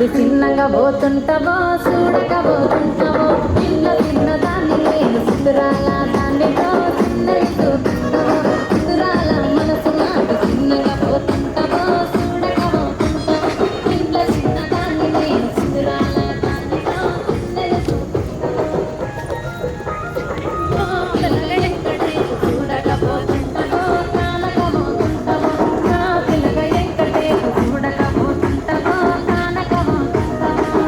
చిన్నగా పోతుంటావో చూడకపోతుంటావో చిన్న చిన్న దాన్ని నేను సుతురాల దాన్నితో చిన్నది చూపుతావో సుతురాల మనసు నాటి చిన్నగా పోతుంటావో చూడకపోతుంటావో చిన్న చిన్న దాన్ని నేను సుతురాల దాన్నితో చిన్నది చూడకపోతుంటావో కానకపోతుంటావో నా పిల్లగా ఎక్కడే చూడకపోతుంటావో కానకపోతుంటావో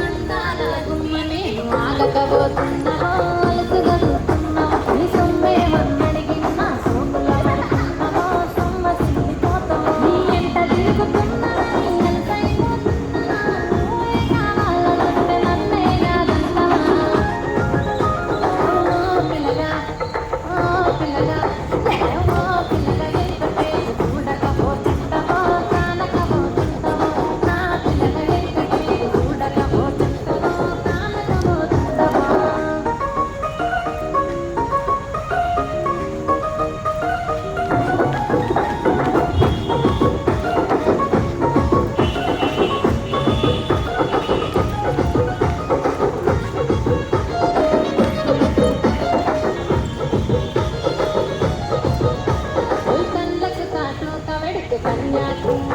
అందాల గుమ్మ నేను ఆగకపోతున్నావో అలసగలుగుతున్నావో నీ సొమ్మే మన్నడిగిన్నా సోముల పడుతున్నావో సొమ్మసిల్లిపోతావో నీ ఎంట తిరుగుతున్నా నీ వెనకైపోతున్నా నువ్వే కావాలనుంటే నన్నే కాదంటావా ఓ పిల్లగా ఓ పిల్లగా ఓ పిల్లగా ఎంతసేపు చూడకపోతుంటావో కానకపోతుంటావో నా పిల్లగా ఎంతసేపు చూడకపోతుంటావో కానకపోతుంటావో కళ్ళకు కాటుక వెడితే కన్యాకుమారి